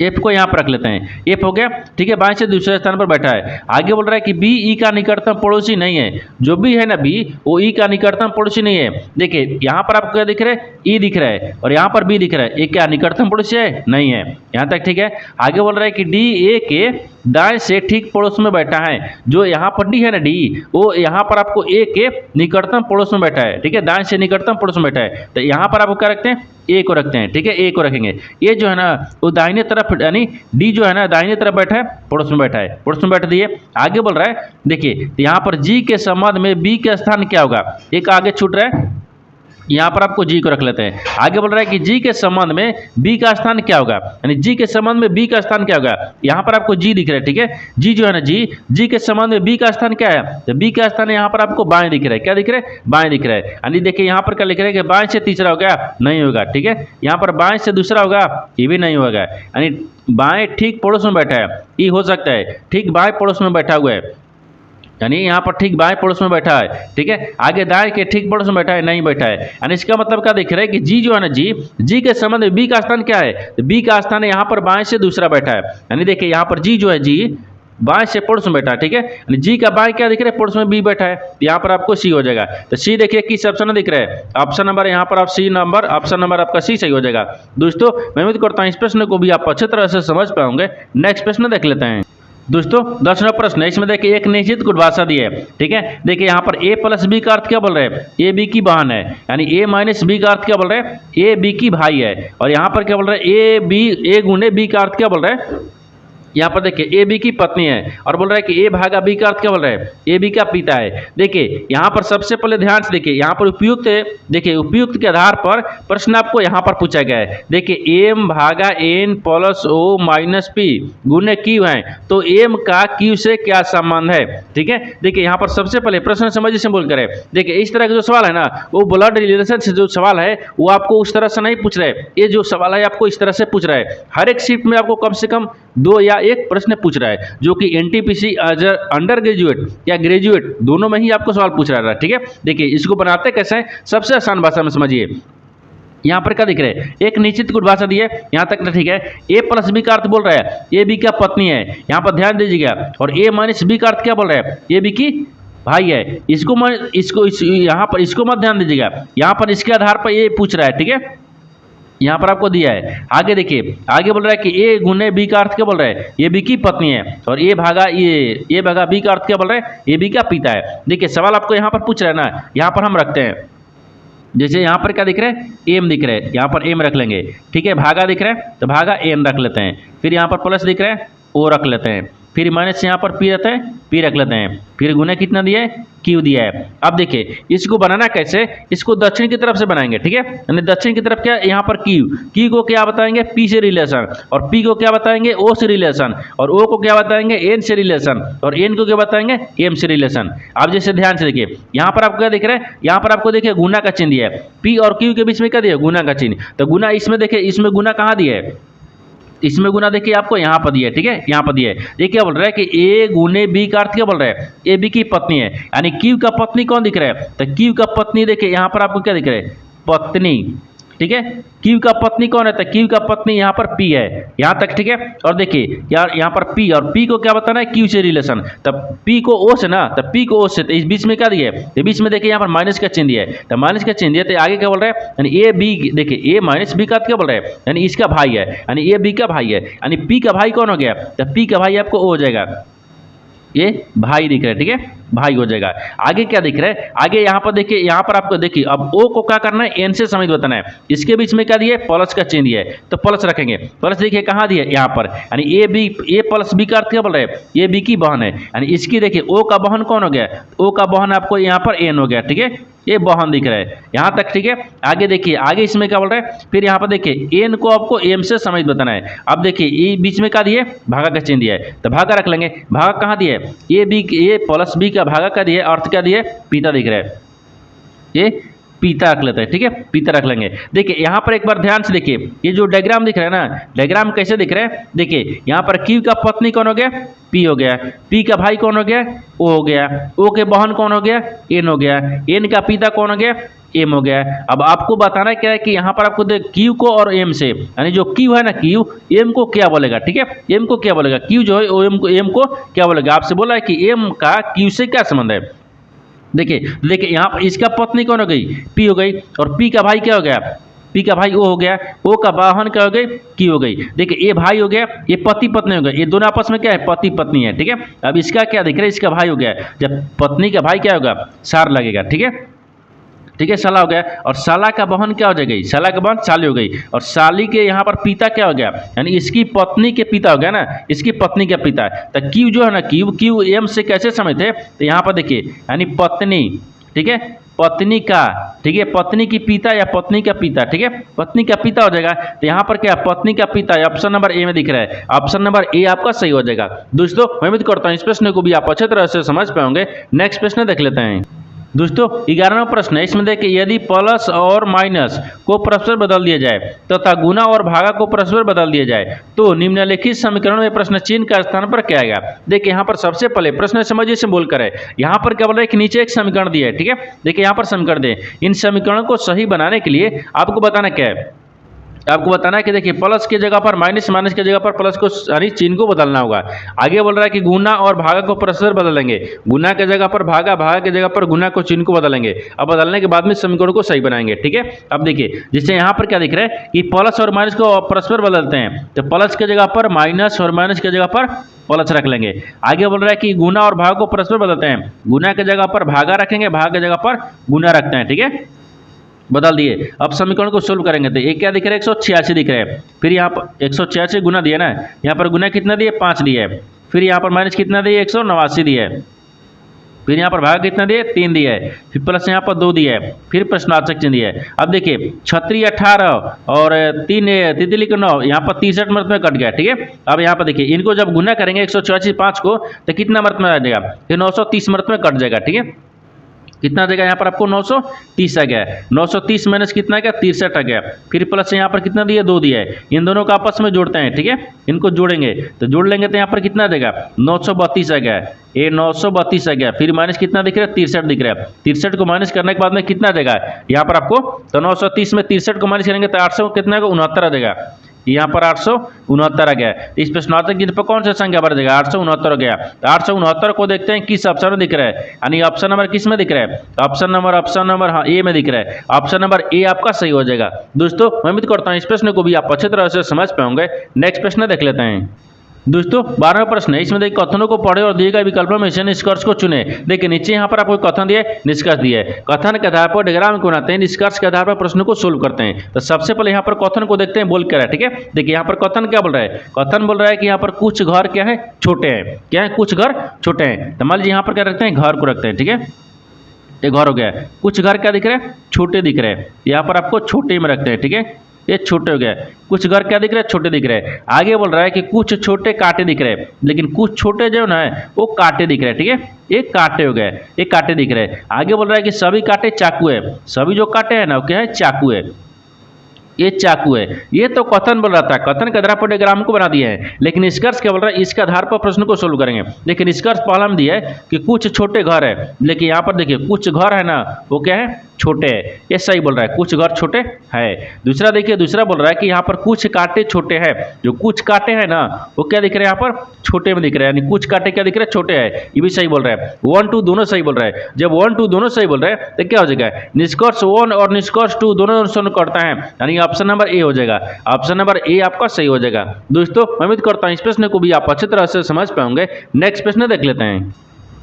एफ को यहाँ पर रख लेते हैं, एफ हो गया। ठीक है, बाएं से दूसरे स्थान पर बैठा है। आगे बोल रहा है कि बी ई का निकटतम पड़ोसी नहीं है। जो भी है ना बी, वो ई का निकटतम पड़ोसी नहीं है। देखिए यहाँ पर आपको क्या दिख रहा है? ई दिख रहा है, और यहाँ पर बी दिख रहा है। ये क्या निकटतम पड़ोसी है? नहीं है, यहाँ तक। ठीक है, आगे बोल रहा है कि डी ए के दाएं से ठीक पड़ोस में बैठा है। जो यहाँ पर डी है ना, डी, वो यहाँ पर आपको ए के निकटतम पड़ोस में बैठा है। ठीक है, दाएं से निकटतम पड़ोस में बैठा है। तो यहाँ पर आपको क्या रखते हैं? ए को रखते हैं। ठीक है, ए को रखेंगे। ये जो है ना वो दाहिने तरफ, यानी डी जो है ना दाहिने तरफ बैठा है, पड़ोस में बैठा है, पड़ोस में बैठ दिए। आगे बोल रहा है, देखिए यहाँ पर जी के संबंध में बी का स्थान क्या होगा? एक आगे छूट रहा है, यहाँ पर आपको जी को रख लेते हैं। आगे बोल रहा है कि जी के संबंध में बी का स्थान क्या होगा, यानी जी के संबंध में बी का स्थान क्या होगा? यहाँ पर आपको जी दिख रहा है। ठीक है, जी जो है ना, जी के संबंध में बी का स्थान क्या है? तो बी का स्थान यहाँ पर आपको बाएं दिख रहा है। क्या दिख रहा है? बाएं दिख रहा है। यानी देखिए यहाँ पर क्या लिख रहा है कि बाएं से तीसरा हो गया, नहीं होगा। ठीक है, यहाँ पर बाएं से दूसरा होगा, ये भी नहीं होगा। यानी बाएं ठीक पड़ोस में बैठा है, ये हो सकता है ठीक बाएं पड़ोस में बैठा हुआ है, यानी यहाँ पर ठीक बाएं पड़ोस में बैठा है। ठीक है, आगे दाएं के ठीक पड़ोस में बैठा है, नहीं बैठा है। यानी इसका मतलब क्या दिख रहा है कि जी जो है ना, जी के संबंध में बी का स्थान क्या है? तो बी का स्थान यहाँ पर बाएं से दूसरा बैठा है। यानी देखिए यहाँ पर जी जो है, जी बाएं से पड़ोस में बैठा है। ठीक है, यानी जी का बाएं क्या दिख रहा है? पड़ोस में बी बैठा है। यहाँ पर आपको सी हो जाएगा। तो सी देखिए किस ऑप्शन में दिख रहा है? ऑप्शन नंबर यहाँ पर आप सी नंबर, ऑप्शन नंबर आपका सी सही हो जाएगा। दोस्तों मैं उम्मीद करता हूँ इस प्रश्न को भी आप अच्छी तरह से समझ पाओगे। नेक्स्ट प्रश्न देख लेते हैं। दोस्तों 10वां प्रश्न है, इसमें देखिए एक निश्चित परिभाषा दी है। ठीक है, देखिए यहाँ पर ए प्लस बी का अर्थ क्या बोल रहे हैं? ए बी की बहन है। यानी ए माइनस बी का अर्थ क्या बोल रहे हैं? ए बी की भाई है। और यहाँ पर क्या बोल रहे हैं? ए गुने बी का अर्थ क्या बोल रहे हैं? यहाँ पर देखिए ए बी की पत्नी है। और बोल रहा है कि ए भागा बी का अर्थ क्या बोल रहा है? ए बी का पिता है। देखिए यहाँ पर सबसे पहले ध्यान से देखिए, यहाँ पर उपयुक्त, देखिए उपयुक्त के आधार पर प्रश्न आपको यहाँ पर पूछा गया है। देखिए एम भागा N plus O minus P गुने क्यू है, तो एम का क्यू से क्या संबंध है? ठीक है, देखिए यहाँ पर सबसे पहले प्रश्न समझिए से बोल करें। देखिए इस तरह का जो सवाल है ना, वो ब्लड रिलेशन से जो सवाल है वो आपको उस तरह से नहीं पूछ रहे। ये जो सवाल है आपको इस तरह से पूछ रहा है। हर एक शिफ्ट में आपको कम से कम 2 या 1 प्रश्न पूछ रहा है, जो कि एनटीपीसी अंडर ग्रेजुएट या ग्रेजुएट दोनों में ही आपको सवाल पूछ रहा है। ठीक है, देखिए इसको बनाते कैसे है, सबसे आसान भाषा में समझिए। यहाँ पर क्या दिख रहा है? एक निश्चित परिभाषा दी है, यहाँ तक ठीक है। ए प्लस बी का अर्थ बोल रहा है ए बी का पत्नी है, यहाँ पर ध्यान दीजिएगा। और ए माइनस बी का अर्थ क्या बोल रहा है? ए बी की भाई है। यहाँ पर इसको मत ध्यान दीजिएगा, यहाँ पर इसके आधार पर ये पूछ रहा है। ठीक है, यहाँ पर आपको दिया है। आगे देखिए, आगे बोल रहा है कि ए गुने बी का अर्थ क्या बोल रहा है? ए बी की पत्नी है। और ए भागा बी का अर्थ क्या बोल रहा है? ए बी का पिता है। देखिए सवाल आपको यहाँ पर पूछ रहा है ना, यहाँ पर हम रखते हैं। जैसे यहाँ पर क्या दिख रहा है? एम दिख रहा है, यहाँ पर एम रख लेंगे। ठीक है, भागा दिख रहा है तो भागा एन रख लेते हैं। फिर यहाँ पर प्लस दिख रहा है, ओ रख लेते हैं। फिर माइनस यहाँ पर पी रहता है, पी रख लेते हैं। फिर गुना कितना दिया है? क्यू दिया है। अब देखिए इसको बनाना कैसे, इसको दक्षिण की तरफ से बनाएंगे। ठीक है, यानी दक्षिण की तरफ क्या, यहाँ पर क्यू को क्या बताएंगे? पी से रिलेशन। और पी को क्या बताएंगे? ओ से रिलेशन। और ओ को क्या बताएंगे? एन से रिलेशन। और एन को क्या बताएंगे? एम से रिलेशन। अब जैसे ध्यान से देखिए, यहाँ पर आपको क्या दिख रहा है? यहाँ पर आपको देखिए गुना का चिन्ह दिया है। पी और क्यू के बीच में क्या दिया? गुना का चिन्ह। तो गुना इसमें देखिए, इसमें गुना कहाँ दिया है? इसमें गुना देखिए आपको यहाँ पर दिया है। ठीक है, यहाँ पर दिया है। ये क्या बोल रहा है कि ए गुने बी का अर्थ क्या बोल रहा है? ए बी की पत्नी है। यानी क्यू का पत्नी कौन दिख रहा है? तो क्यू का पत्नी देखिए यहाँ पर आपको क्या दिख रहा है? पत्नी। ठीक है, क्यू का पत्नी कौन है? तो क्यू का पत्नी यहाँ पर पी है, यहाँ तक। ठीक है, और देखिए यार यहाँ पर पी, और पी को क्या बताना है? क्यू से रिलेशन। तब पी को ओ से ना, तब पी को ओ से, तो इस बीच में क्या दिया है? ये बीच में देखिए यहाँ पर माइनस का चिन्ह दिया है। तो माइनस का चिन्ह दिया तो आगे क्या बोल रहा है? यानी ए बी, देखिए ए माइनस बी का क्या बोल रहा है? यानी इसका भाई है, यानी ए बी का भाई है। यानी पी का भाई कौन हो गया? तो पी का भाई आपको ओ हो जाएगा। ये भाई दिख रहा है, ठीक है, भाई हो जाएगा। आगे क्या दिख रहा है, आगे यहाँ पर देखिए, यहाँ पर आपको देखिए अब ओ को क्या करना है, एन से समित बताना है। इसके बीच में क्या दिया है, प्लस का चिन्ह दिया है, तो प्लस रखेंगे। प्लस देखिए कहाँ दिया है, यहाँ पर, यानी A B, A plus B का अर्थ क्या बोल रहे हैं, ये बी की बहन है, यानी इसकी देखिए ओ का बहन कौन हो गया, ओ का बहन आपको यहाँ पर एन हो गया, ठीक है, ये बहन दिख रहा है यहाँ तक, ठीक है। आगे देखिए, आगे इसमें क्या बोल रहा है, फिर यहाँ पर देखिए एन को आपको एम से समित बताना है। अब देखिए ये बीच में क्या दिया है, भागा का चिन्ह दिया है, तो भागा रख लेंगे। भागा कहाँ दिया है, A B, A plus B का भागा का दिया है, अर्थ क्या दिया है, पीता दिख रहा है, ये पीता रख लेते हैं, ठीक है, पीता रख लेंगे। देखिए यहाँ पर एक बार ध्यान से देखिए, ये जो डायग्राम दिख रहा है ना, डायग्राम कैसे दिख रहा है, देखिए यहाँ पर क्यू का पत्नी कौन हो गया, पी हो गया, पी का भाई कौन हो गया, ओ हो गया, ओ के बहन कौन हो गया, एन हो गया, एन का पिता कौन हो गया, एम हो गया। अब आपको बताना क्या है कि यहाँ पर आपको क्यू को और एम से, यानी जो क्यू है ना, क्यू एम को क्या बोलेगा, ठीक है, एम को क्या बोलेगा, क्यू जो है एम को क्या बोलेगा। आपसे बोला है कि एम का क्यू से क्या संबंध है। देखिए यहाँ पर इसका पत्नी कौन हो गई, पी हो गई, और पी का भाई क्या हो गया, पी का भाई ओ हो गया, ओ का वाहन क्या हो गई, की हो गई। देखिए ये भाई हो गया, ये पति पत्नी हो गया, ये दोनों आपस में क्या है, पति पत्नी है, ठीक है। अब इसका क्या दिख रहा है, इसका भाई हो गया, जब पत्नी का भाई क्या होगा, सार लगेगा, ठीक है, ठीक है, साला हो गया। और साला का बहन क्या हो जाएगी, साला का बहन साली हो गई, और साली के यहाँ पर पिता क्या हो गया, यानी इसकी पत्नी के पिता हो गया ना, इसकी पत्नी का पिता। तो क्यू जो है ना, क्यू एम से कैसे समझते, तो यहाँ पर देखिए, यानी पत्नी, ठीक है, पत्नी का, ठीक है, पत्नी की पिता या पत्नी का पिता, ठीक है, पत्नी का पिता हो जाएगा। तो यहाँ पर क्या, पत्नी का पिता, ऑप्शन नंबर ए में दिख रहा है, ऑप्शन नंबर ए आपका सही हो जाएगा। दोस्तों मैं उम्मीद करता हूँ इस प्रश्न को भी आप अच्छे तरह से समझ पाओगे। नेक्स्ट प्रश्न देख लेते हैं। दोस्तों 11वां प्रश्न है, इसमें देखिए यदि प्लस और माइनस को परस्पर बदल दिया जाए तथा गुना और भागा को परस्पर बदल दिया जाए तो निम्नलिखित समीकरण में प्रश्न चिन्ह का स्थान पर क्या आएगा। देखिए यहाँ पर सबसे पहले प्रश्न समझिए से बोलकर है, यहाँ पर क्या बोल रहा है कि नीचे एक समीकरण दिया है, ठीक है। देखिए यहाँ पर समीकरण दे, इन समीकरणों को सही बनाने के लिए आपको बताना क्या है, आपको बताना है कि देखिए प्लस की जगह पर माइनस, माइनस की जगह पर प्लस को, यानी चिन्ह को बदलना होगा। आगे बोल रहा है कि गुना और भागा को परस्पर बदलेंगे, गुना की जगह पर भागा, भागा की जगह पर गुना को चिन्ह को बदलेंगे। अब बदलने के बाद में समीकरण को सही बनाएंगे, ठीक है। अब देखिए जिससे यहाँ पर क्या दिख रहा है कि प्लस और माइनस को परस्पर बदलते हैं, तो प्लस की जगह पर माइनस और माइनस की जगह पर प्लस रख लेंगे। आगे बोल रहा है कि गुना और भाग को परस्पर बदलते हैं, गुना की जगह पर भागा रखेंगे, भाग की जगह पर गुना रखते हैं, ठीक है, बदल दिए। अब समीकरण को सोल्व करेंगे तो एक क्या दिख रहा है, 186 दिख रहा है। फिर यहाँ पर 186 गुना दिया ना, यहाँ पर गुना कितना दिए, 5 दिया है। फिर यहाँ पर माइनस कितना दिए, 189 दिया है। फिर यहाँ पर भाग कितना दिए, 3 दिया है। फिर प्लस यहाँ पर 2 दिया है। फिर प्रश्नार्थक चिन्ह दिया है। अब देखिए 36 18 और 3 तितली के 9, यहाँ पर 63 मर्द में कट गया, ठीक है। अब यहाँ पर देखिए इनको जब गुना करेंगे 184 5 को तो कितना मर्द में आ जाएगा, फिर 930 मर्द में कट जाएगा, ठीक है। कितना आ जाएगा यहाँ पर आपको 930 आ गया, 930 माइनस कितना आ गया, 63 आ गया। फिर प्लस यहाँ पर कितना दिया, 2 दिया है। इन दोनों को आपस में जोड़ते हैं, ठीक है, इनको जोड़ेंगे तो जोड़ लेंगे तो यहाँ पर कितना आ जाएगा, 932 आ गया, ये 932 आ गया। फिर माइनस कितना दिख रहा है, 63 दिख रहा है। 63 को माइनस करने के बाद में कितना आ जाएगा यहाँ पर आपको, तो 930 में 63 को माइनस करेंगे तो 800 कितना आएगा, 69 आ जाएगा। यहाँ पर 869 आ गया। इस प्रश्नार्थक चिन्ह पर कौन सा संख्या बढ़ जाएगा, 869 हो गया। तो 869 को देखते हैं किस ऑप्शन में दिख रहा है, यानी ऑप्शन नंबर किस में दिख रहा है, ऑप्शन नंबर हाँ ए में दिख रहा है। ऑप्शन नंबर ए आपका सही हो जाएगा। दोस्तों मैं उम्मीद करता हूँ इस प्रश्न को भी आप अच्छी तरह से समझ पाओगे। नेक्स्ट प्रश्न देख लेते हैं। दोस्तों 12वां प्रश्न है, इसमें देखिए कथनों को पढ़े और दिए गए विकल्पों में से निष्कर्ष को चुने। देखिए नीचे यहाँ पर आपको कथन दिए, निष्कर्ष दिए। कथन के आधार पर डायग्राम को बनाते हैं, निष्कर्ष के आधार पर प्रश्न को सोल्व करते हैं। तो सबसे पहले यहाँ पर कथन को देखते हैं, बोल कर है, ठीक है। देखिए यहाँ पर कथन क्या बोल रहा है, कथन बोल रहा है कि यहाँ पर कुछ घर क्या है, छोटे हैं, क्या है, कुछ घर छोटे हैं। तो मान लीजिए यहाँ पर क्या रखते हैं, घर को रखते हैं, ठीक है, ये घर हो गया। कुछ घर क्या दिख रहे हैं, छोटे दिख रहे हैं, यहाँ पर आपको छोटे में रखते हैं, ठीक है, ये छोटे हो गए। कुछ घर क्या दिख रहे हैं, छोटे दिख रहे हैं। आगे बोल रहा है कि कुछ छोटे कांटे दिख रहे हैं, लेकिन कुछ छोटे जो ना है वो कांटे दिख रहे हैं, ठीक है, ये कांटे हो गए, ये कांटे दिख रहे हैं। आगे बोल रहा है कि सभी कांटे चाकू है, सभी जो कांटे हैं ना वो क्या है, चाकू है, ये चाकू है। ये तो कथन बोल रहा था, कथन के आधार पर डायग्राम को बना दिया है, लेकिन निष्कर्ष क्या बोल रहा है, इसके आधार पर प्रश्न को सोल्व करेंगे। देखिए निष्कर्ष पहला में दिया है कि कुछ छोटे घर है, लेकिन यहाँ पर देखिए कुछ घर है ना वो क्या है, छोटे है, ये सही बोल रहा है, कुछ घर छोटे है। दूसरा देखिए, दूसरा बोल रहा है कि यहाँ पर कुछ कांटे छोटे हैं। जो कुछ कांटे हैं ना वो क्या दिख रहे हैं, यहाँ पर छोटे में दिख रहे हैं, यानी कुछ कांटे क्या दिख रहे हैं, छोटे हैं, ये भी सही बोल रहा है। 1 2 दोनों सही बोल रहा है। जब 1 2 दोनों सही बोल रहे हैं तो क्या हो जाएगा, निष्कर्ष 1 और निष्कर्ष 2 दोनों अनुसरण करता है, यानी ऑप्शन नंबर ए हो जाएगा। ऑप्शन नंबर ए आपका सही हो जाएगा। दोस्तों मैं उम्मीद करता हूँ इस प्रश्न को भी आप अच्छी तरह से समझ पाएंगे। नेक्स्ट प्रश्न देख लेते हैं।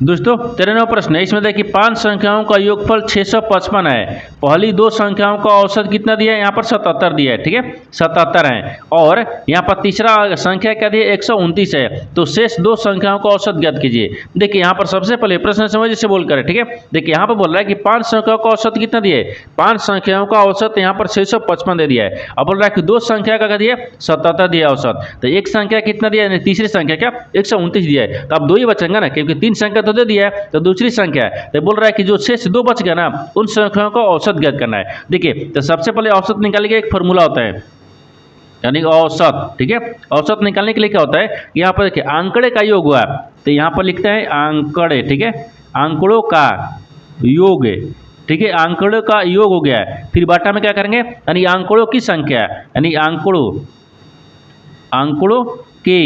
दोस्तों 13वां प्रश्न है, इसमें देखिए 5 संख्याओं का योगफल 655 है। पहली 2 संख्याओं का औसत कितना दिया है, यहाँ पर 77 दिया है, ठीक है 77 है। और यहाँ पर तीसरा संख्या क्या दिया है, 129 है। तो शेष 2 संख्याओं का औसत ज्ञात कीजिए। देखिए यहाँ पर सबसे पहले प्रश्न समझ से बोलकर, ठीक है। देखिए यहाँ पर बोल रहा है कि 5 संख्याओं का औसत कितना दिया है, 5 संख्याओं का औसत यहाँ पर 655 दे दिया है। अब बोल रहा है कि 2 संख्या का क्या दिया, 77 दिया औसत। तो एक संख्या कितना दिया है, तीसरी संख्या क्या 129 दिया है। तो अब 2 ही बचेंगे ना, क्योंकि 3 संख्या तो दे दिया है, तो दूसरी संख्या है। तो बोल रहा है कि जो शेष 2 बच गया ना उन संख्याओं का औसत ज्ञात करना है। देखिए तो सबसे पहले औसत निकालने का एक फॉर्मूला होता है, यानी औसत, ठीक है। औसत निकालने के लिए क्या होता है, यहाँ पर देखिए आंकड़े का योग हुआ, तो यहाँ पर लिखते हैं आंकड़े, ठीक है, आंकड़ों का योग, ठीक है, आंकड़ों का योग हो गया है। फिर बाटा में क्या करेंगे, यानी आंकड़ों की संख्या, यानी आंकड़ों की,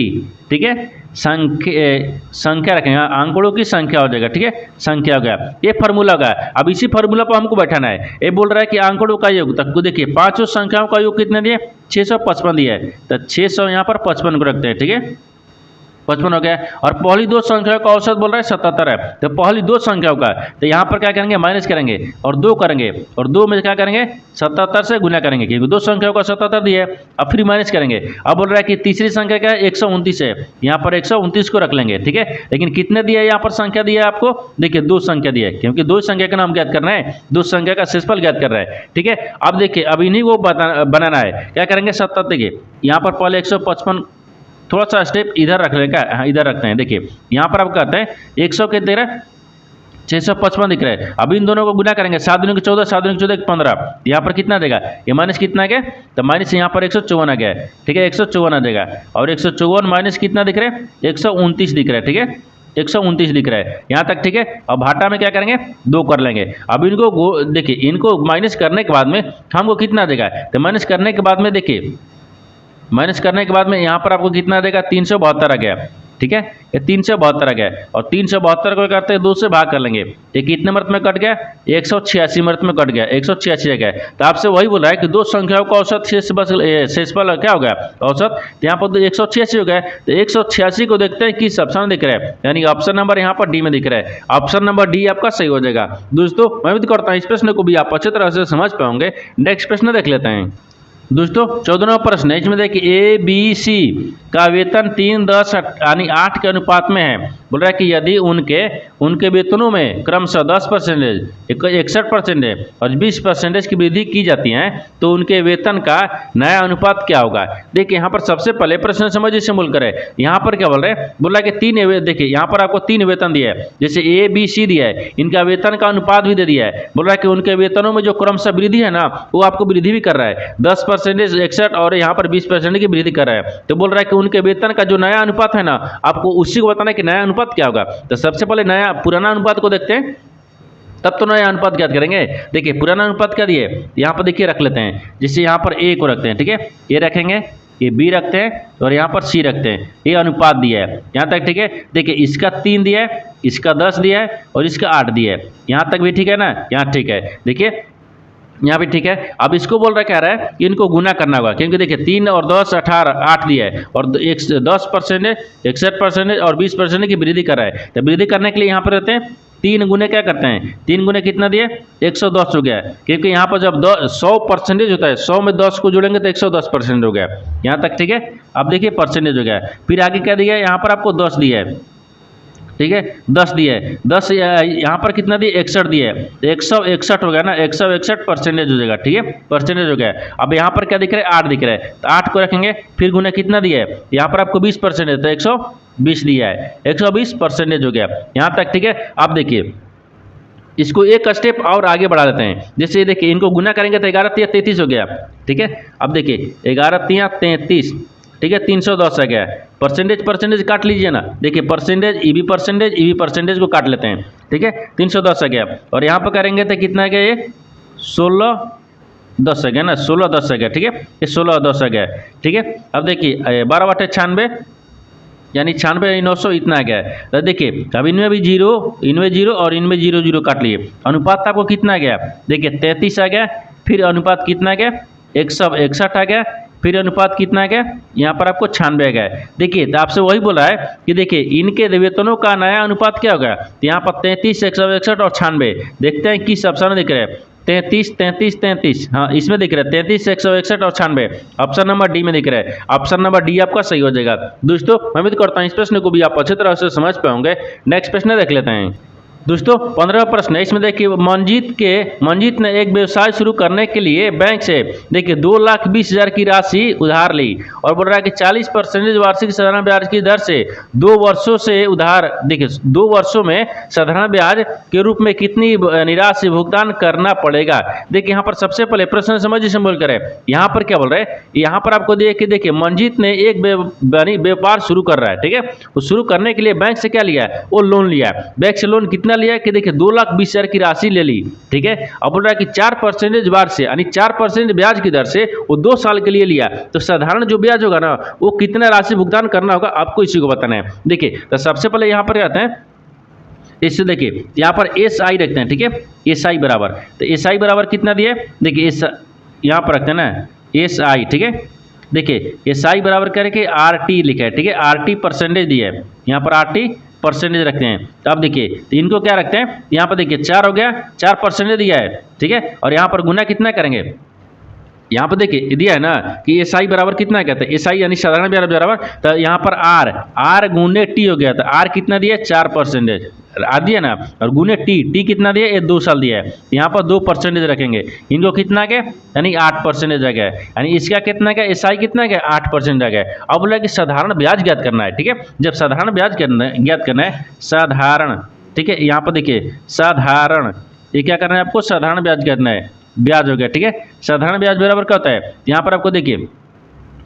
ठीक है, संख्या रखेंगे, आंकड़ों की संख्या हो जाएगा, ठीक है, संख्या हो गया। ये फार्मूला होगा। अब इसी फार्मूला पर हमको बैठाना है। ये बोल रहा है कि आंकड़ों का योग, तक को देखिए 5 संख्याओं का योग कितने दिए, 655 दिया है। तो 600 यहाँ पर 55 को रखते हैं, ठीक है, 55 हो गया। और पहली 2 संख्याओं का औसत बोल रहा है 77 है। तो पहली 2 संख्याओं का, तो यहाँ पर क्या करेंगे, माइनस करेंगे और 2 करेंगे, और 2 में क्या करेंगे 77 से गुना करेंगे, क्योंकि 2 संख्याओं का 77 दिया है। अब फिर माइनस करेंगे। अब बोल रहा है कि तीसरी संख्या क्या है, 129 है, यहाँ पर 129 को रख लेंगे, ठीक है। लेकिन कितने दिया है, यहाँ पर संख्या दिया है आपको, देखिए 2 संख्या दिया है, क्योंकि 2 संख्या का नाम ज्ञात करना है, 2 संख्या का शेषफल ज्ञात कर रहा है, ठीक है। अब देखिए अब इन्हीं को बनाना है। क्या करेंगे, 77 देखिए यहाँ पर पहले 155, थोड़ा सा स्टेप इधर रख लेगा, हाँ इधर रखते हैं। देखिए यहाँ पर आप कहते हैं 100 के दे रहे 655 दिख रहा है। अब इन दोनों को गुना करेंगे, 7 दूनी 14, 7 दूनी 14 15, यहाँ पर कितना देगा, ये माइनस कितना आ गया, तो माइनस यहाँ पर 154 आ गया है, ठीक है, 154 आ जाएगा। और 154 माइनस कितना दिख रहा है, 129 दिख रहा है, ठीक है, 129 दिख रहा है यहाँ तक, ठीक है। अब भाटा में क्या करेंगे, 2 कर लेंगे। अब इनको देखिए, इनको माइनस करने के बाद में हमको कितना देगा, तो माइनस करने के बाद में देखिए, माइनस करने के बाद में यहाँ पर आपको कितना देगा, 372 आ गया, ठीक है, ये 372 आ गया। और 372 को करते हैं 2 से भाग कर लेंगे, ये कितने मर्त में कट गया, 186 मर्त में कट गया, 186 आ गया। तो आपसे वही बोल रहा है कि 2 संख्याओं का औसत शेषफल क्या हो गया, औसत, तो यहाँ पर 186 हो गया। तो 186 को देखते हैं किस ऑप्शन में दिख रहा है, यानी ऑप्शन नंबर यहाँ पर डी में दिख रहा है। ऑप्शन नंबर डी आपका सही हो जाएगा। दोस्तों मैं उम्मीद करता हूँ इस प्रश्न को भी आप अच्छी तरह से समझ पाओगे। नेक्स्ट प्रश्न देख लेते हैं। दोस्तों 14वां प्रश्न है, इसमें देखिए ए बी सी का वेतन 3 10 यानी 8 के अनुपात में है। बोल रहा है कि यदि उनके वेतनों में क्रमशः 10%, 61% और 20% की वृद्धि की जाती है तो उनके वेतन का नया अनुपात क्या होगा। देखिए यहाँ पर सबसे पहले प्रश्न समझिए से बोल कर है, यहाँ पर क्या बोल रहे हैं, बोल रहा है कि 3, देखिए यहाँ पर आपको 3 वेतन दिया है, जैसे ए बी सी दिया है, इनका वेतन का अनुपात भी दे दिया है। बोल रहा है कि उनके वेतनों में जो क्रमशः वृद्धि है ना वो आपको वृद्धि भी कर रहा है, 10%, 61 और यहाँ पर 20% की वृद्धि कर रहा है। तो बोल रहा है कि उनके वेतन का जो नया अनुपात है ना, आपको उसी को बताना है कि नया अनुपात क्या होगा। तो सबसे पहले नया पुराना अनुपात को देखते हैं, तब तो नया अनुपात ज्ञात करेंगे। देखिए पुराना अनुपात क्या दिए, यहाँ पर देखिए रख लेते हैं, जैसे यहाँ पर ए को रखते हैं, ठीक है, ये रखेंगे, ये बी रखते हैं और यहाँ पर सी रखते हैं, ये अनुपात दिया है यहाँ तक, ठीक है। देखिए इसका 3 दिया है, इसका 10 दिया है और इसका 8 दिया है, यहाँ तक भी ठीक है ना, यहाँ ठीक है। देखिए यहाँ भी ठीक है। अब इसको बोल रहा क्या रहा है कि इनको गुना करना होगा, क्योंकि देखिए 3 और 10 18 8 दिया है और 10%, 61% और 20% की वृद्धि कर रहा है। तो वृद्धि करने के लिए यहाँ पर रहते हैं 3 गुने क्या करते हैं, 3 गुने कितना दिए 110 हो गया, क्योंकि यहाँ पर जब 100% होता है, 100 में 10 को जोड़ेंगे तो 110% हो गया यहाँ तक, ठीक है। अब देखिए परसेंटेज हो गया, फिर आगे क्या दिया है, यहाँ पर आपको 10 दिया है, ठीक है, 10 दिया है, 10 यहाँ पर कितना दिए 61 दिया है, 161 हो गया ना, 161% हो जाएगा, ठीक है, परसेंटेज हो गया। अब यहाँ पर क्या दिख रहा है 8 दिख रहा है, तो 8 को रखेंगे, फिर गुना कितना दिया है, यहाँ पर आपको 20% है तो 120 दिया है, 120% हो गया यहाँ तक, ठीक है। अब देखिए इसको एक स्टेप और आगे बढ़ा देते हैं, जैसे देखिए इनको गुना करेंगे तो 11 3 33 हो गया, ठीक है। अब देखिए 11 3 33, ठीक है, 310 आ गया। परसेंटेज काट लीजिए ना, देखिए परसेंटेज ईबी परसेंटेज को काट लेते हैं, ठीक है, 310 आ गया। और यहाँ पर करेंगे तो कितना आ गया, ये 16 10 आ गया ना, 16 10 आ गया, ठीक है, ये 16 10 आ गया, ठीक है। अब देखिए 12 बटे 96 यानी 96 900 इतना आ गया है। तो देखिए अब इनमें भी जीरो, इनमें जीरो और इनमें जीरो जीरो काट लिए। अनुपात आपको कितना आ गया, देखिए 33 आ गया, फिर अनुपात कितना आ गया 161 आ गया, फिर अनुपात कितना आ गया यहाँ पर आपको 96 आ गया है। देखिए तो आपसे वही बोला है कि देखिए इनके वेतनों का नया अनुपात क्या होगा, तो यहाँ पर 33 161 और 96, देखते हैं किस ऑप्शन में दिख रहा है। 33 33 33, हाँ इसमें दिख रहा है 33 161 और 96, ऑप्शन नंबर डी में दिख रहा है। ऑप्शन नंबर डी आपका सही हो जाएगा। दोस्तों मैं उम्मीद करता हूँ इस प्रश्न को भी आप अच्छी तरह से समझ पाओगे। नेक्स्ट प्रश्न देख लेते हैं। दोस्तों 15वां प्रश्न है, इसमें देखिए मंजीत ने एक व्यवसाय शुरू करने के लिए बैंक से देखिए 2,20,000 की राशि उधार ली और बोल रहा है कि 40% वार्षिक साधारण ब्याज की दर से 2 वर्षों से उधार, देखिए 2 वर्षों में साधारण ब्याज के रूप में कितनी निराशि भुगतान करना पड़ेगा। देखिए यहाँ पर सबसे पहले प्रश्न समझिए से बोल करें, यहाँ पर क्या बोल रहे हैं, यहाँ पर आपको देखिए मंजीत ने एक व्यापार शुरू कर रहा है, ठीक है। वो शुरू करने के लिए बैंक से क्या लिया है, वो लोन लिया है। बैंक से लोन कितना लिया कि देखिए 2,20,000 की राशि ले ली, ठीक है। अब बोल रहा है कि 4% ब्याज से यानी 4% ब्याज की दर से वो 2 साल के लिए लिया, तो साधारण जो ब्याज होगा ना वो कितना राशि भुगतान करना होगा आपको इसी को बताना है। देखिए तो सबसे पहले यहाँ पर आते हैं, इससे देखिए यहाँ पर एस आई रखते हैं, ठीक है, एस आई बराबर, तो एस आई बराबर कितना दिए, देखिए एस यहाँ पर रखते हैं ना एस आई, ठीक है। देखिए एस आई बराबर करके आर टी लिखा है, ठीक है, आर टी परसेंटेज दिया है, यहाँ पर आर टी परसेंटेज रखते हैं। तो अब देखिए तो इनको क्या रखते हैं, यहाँ पर देखिए 4 हो गया, 4% दिया है, ठीक है, और यहाँ पर गुना कितना करेंगे, यहाँ पर देखिए दिया है ना कि एस आई बराबर कितना कहते हैं, एस आई यानी साधारण ब्याज बराबर, तो यहाँ पर आर गुने टी हो गया, तो आर कितना दिया 4% आ दिया ना, और गुने टी कितना दिया, ये 2 साल दिया है, यहाँ पर 2% रखेंगे, इनको कितना गया यानी 8% आ गया, यानी इसका कितना गया एस आई कितना गया 8% आ गया। अब बोला कि साधारण ब्याज ज्ञात करना है, ठीक है। जब साधारण ब्याज ज्ञात करना है, साधारण, ठीक है, यहाँ पर देखिए साधारण, ये क्या करना है आपको, साधारण ब्याज करना है, ब्याज हो गया, ठीक है। साधारण ब्याज बराबर क्या होता है, यहाँ पर आपको देखिए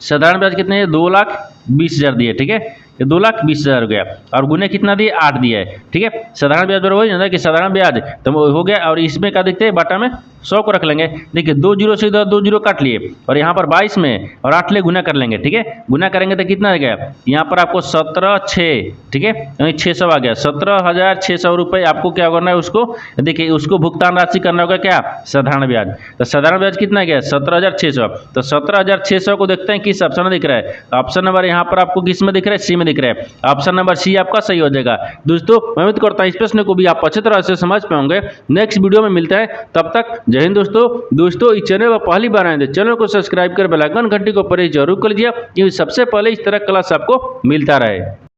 साधारण ब्याज कितने है 2,20,000 दिए, ठीक है, ये 2,20,000 हो गया, और गुने कितना दिए 8 दिया है, ठीक है। साधारण ब्याज बराबर हो कि साधारण ब्याज तो हो गया, और इसमें क्या देखते हैं बाटा में 100 को रख लेंगे। देखिए 2 जीरो से 2 जीरो काट लिए, और यहाँ पर 22 में और 8 ले गुना कर लेंगे, ठीक है। गुना करेंगे तो कितना आ गया, यहाँ पर आपको 17,600, ठीक है, यानी 600 आ गया, 17,600 रुपये आपको क्या करना है उसको, देखिए उसको भुगतान राशि करना होगा क्या, साधारण ब्याज। तो साधारण ब्याज कितना गया 17,600, तो 17,600 को देखते हैं किस ऑप्शन में दिख रहा है। ऑप्शन नंबर यहाँ पर आपको किस में दिख रहा है, सी में दिख रहा है, ऑप्शन नंबर सी आपका सही हो जाएगा। दोस्तों मैं उम्मीद करता हूँ इस प्रश्न को भी आप अच्छी तरह से समझ पाओगे। नेक्स्ट वीडियो में मिलता है, तब तक जय हिंद। दोस्तों इस चैनल पर पहली बार आए तो चैनल को सब्सक्राइब कर बेल आइकन घंटी को प्रेस जरूर कर लीजिए, क्योंकि सबसे पहले इस तरह क्लास आपको मिलता रहे।